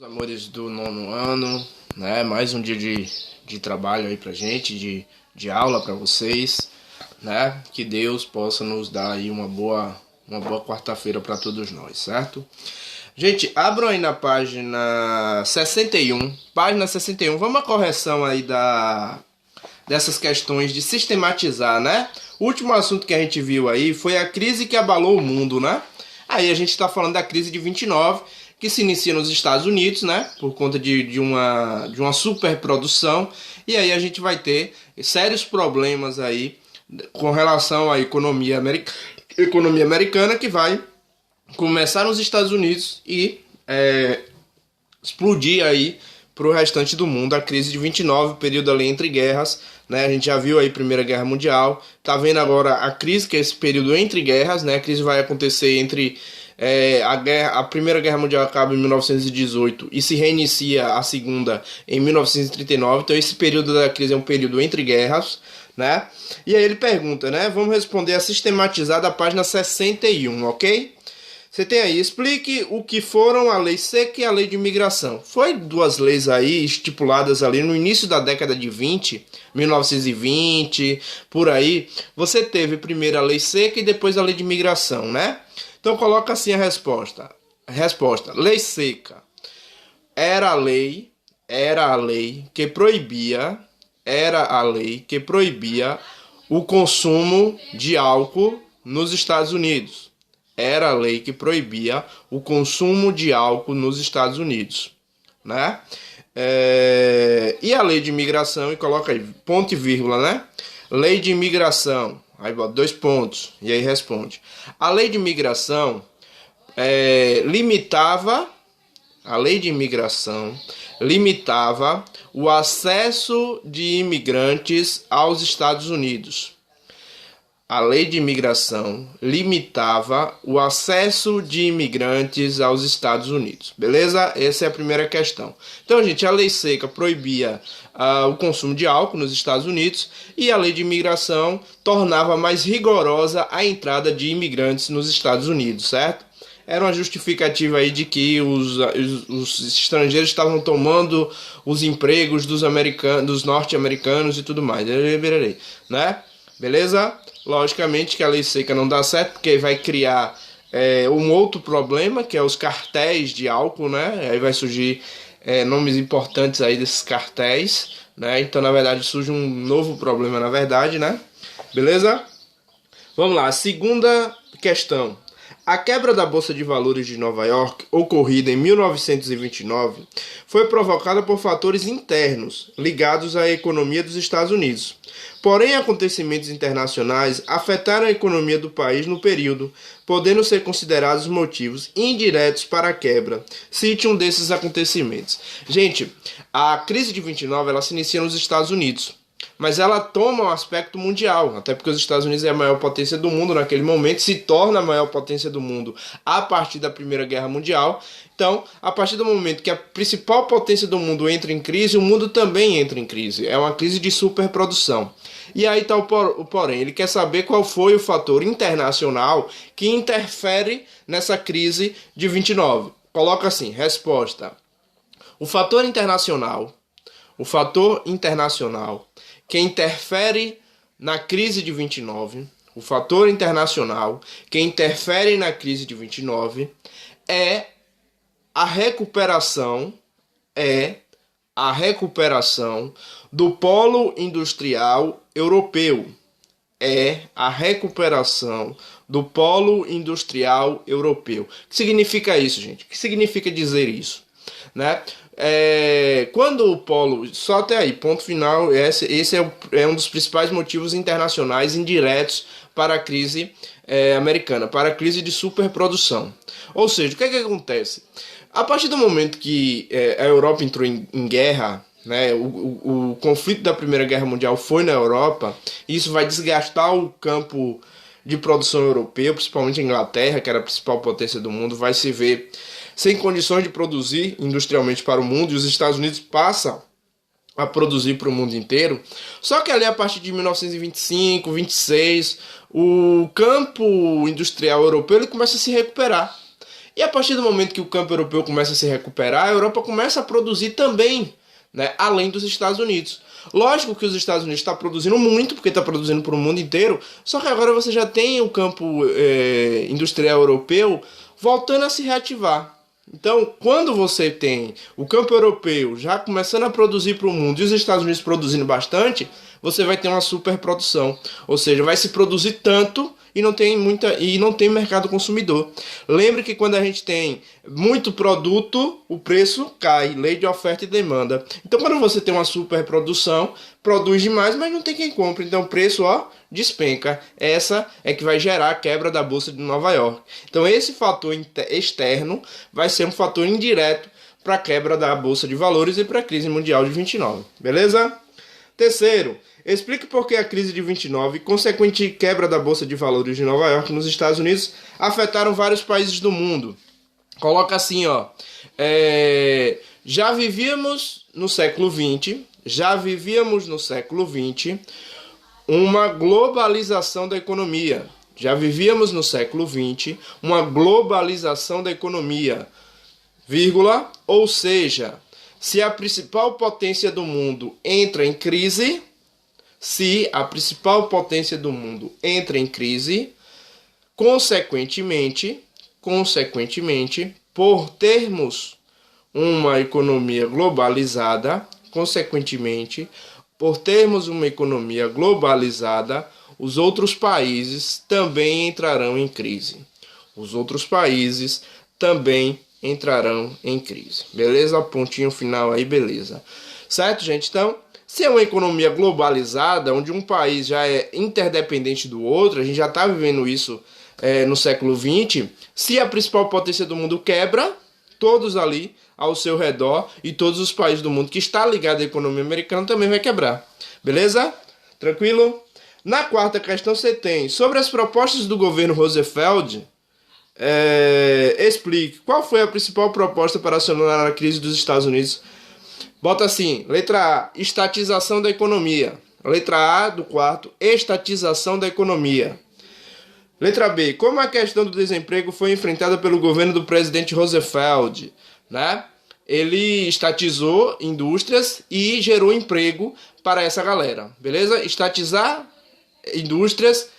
Os amores do nono ano, né? Mais um dia de trabalho aí pra gente, de aula pra vocês, né? Que Deus possa nos dar aí uma boa quarta-feira pra todos nós, certo? Gente, abram aí na página 61. Página 61, vamos à correção aí dessas questões de sistematizar, né? O último assunto que a gente viu aí foi a crise que abalou o mundo, né? Aí a gente está falando da crise de 29, que se inicia nos Estados Unidos, né? Por conta de uma superprodução. E aí a gente vai ter sérios problemas aí com relação à economia americana, que vai começar nos Estados Unidos e explodir aí para o restante do mundo. A crise de 29, período ali entre guerras, né? A gente já viu aí a Primeira Guerra Mundial, tá vendo agora a crise, que é esse período entre guerras, né? A crise vai acontecer entre a Primeira Guerra Mundial acaba em 1918 e se reinicia a Segunda em 1939. Então esse período da crise é um período entre guerras, né? E aí ele pergunta, né? Vamos responder a sistematizar da página 61, ok? Você tem aí, explique o que foram a lei seca e a lei de imigração. Foi duas leis aí estipuladas ali no início da década de 20, 1920, por aí. Você teve primeiro a lei seca e depois a lei de imigração, né? Então coloca assim a resposta. Lei seca era a lei que proibia, o consumo de álcool nos Estados Unidos. Era a lei que proibia o consumo de álcool nos Estados Unidos, né? E a lei de imigração, e coloca aí, ponto e vírgula, né? Lei de imigração, aí bota 2 pontos, e aí responde. A lei de imigração limitava o acesso de imigrantes aos Estados Unidos. A lei de imigração limitava o acesso de imigrantes aos Estados Unidos. Beleza? Essa é a primeira questão. Então, gente, a lei seca proibia o consumo de álcool nos Estados Unidos e a lei de imigração tornava mais rigorosa a entrada de imigrantes nos Estados Unidos, certo? Era uma justificativa aí de que os estrangeiros estavam tomando os empregos dos norte-americanos e tudo mais, né? Beleza? Logicamente que a lei seca não dá certo, porque vai criar um outro problema, que é os cartéis de álcool, né? Aí vai surgir nomes importantes aí desses cartéis, né? Então, na verdade, surge um novo problema, na verdade, né? Beleza? Vamos lá, segunda questão. A quebra da Bolsa de Valores de Nova York, ocorrida em 1929, foi provocada por fatores internos ligados à economia dos Estados Unidos. Porém, acontecimentos internacionais afetaram a economia do país no período, podendo ser considerados motivos indiretos para a quebra. Cite um desses acontecimentos. Gente, a crise de 29 ela se inicia nos Estados Unidos, mas ela toma um aspecto mundial, até porque os Estados Unidos é a maior potência do mundo naquele momento, se torna a maior potência do mundo a partir da Primeira Guerra Mundial. Então, a partir do momento que a principal potência do mundo entra em crise, o mundo também entra em crise. É uma crise de superprodução. E aí está o porém, ele quer saber qual foi o fator internacional que interfere nessa crise de 29. Coloca assim, resposta. O fator internacional que interfere na crise de 29, o fator internacional que interfere na crise de 29 é a recuperação do polo industrial europeu. É a recuperação do polo industrial europeu. O que significa isso, gente? O que significa dizer isso? Né? Quando o polo, só até aí, ponto final, esse é um dos principais motivos internacionais indiretos para a crise americana, para a crise de superprodução. Ou seja, o que acontece? A partir do momento que a Europa entrou em guerra, né, o conflito da Primeira Guerra Mundial foi na Europa, e isso vai desgastar o campo de produção europeu, principalmente a Inglaterra, que era a principal potência do mundo, vai se ver sem condições de produzir industrialmente para o mundo, e os Estados Unidos passam a produzir para o mundo inteiro. Só que ali a partir de 1925, 26, o campo industrial europeu ele começa a se recuperar. E a partir do momento que o campo europeu começa a se recuperar, a Europa começa a produzir também, né, além dos Estados Unidos. Lógico que os Estados Unidos está produzindo muito, porque está produzindo para o mundo inteiro, só que agora você já tem o campo industrial europeu voltando a se reativar. Então, quando você tem o campo europeu já começando a produzir para o mundo e os Estados Unidos produzindo bastante, você vai ter uma superprodução. Ou seja, vai se produzir tanto e não tem mercado consumidor. Lembre que quando a gente tem muito produto, o preço cai, lei de oferta e demanda. Então, quando você tem uma superprodução, produz demais, mas não tem quem compre. Então, o preço, despenca. Essa é que vai gerar a quebra da bolsa de Nova York. Então, esse fator externo vai ser um fator indireto para a quebra da bolsa de valores e para a crise mundial de 29. Beleza? Terceiro, explique por que a crise de 29 e consequente quebra da bolsa de valores de Nova York nos Estados Unidos afetaram vários países do mundo. Coloca assim, já vivíamos no século XX uma globalização da economia. Já vivíamos no século XX uma globalização da economia, vírgula, ou seja, se a principal potência do mundo entra em crise, consequentemente, por termos uma economia globalizada, os outros países também entrarão em crise. Beleza? Pontinho final aí, beleza. Certo, gente? Então, se é uma economia globalizada, onde um país já é interdependente do outro, a gente já está vivendo isso no século XX, se a principal potência do mundo quebra, todos ali ao seu redor e todos os países do mundo que está ligado à economia americana também vai quebrar. Beleza? Tranquilo? Na quarta questão você tem, sobre as propostas do governo Roosevelt, explique qual foi a principal proposta para solucionar a crise dos Estados Unidos. Bota assim, letra A, estatização da economia. Letra A do quarto, estatização da economia. Letra B, como a questão do desemprego foi enfrentada pelo governo do presidente Roosevelt, né? Ele estatizou indústrias e gerou emprego para essa galera, beleza? Estatizar indústrias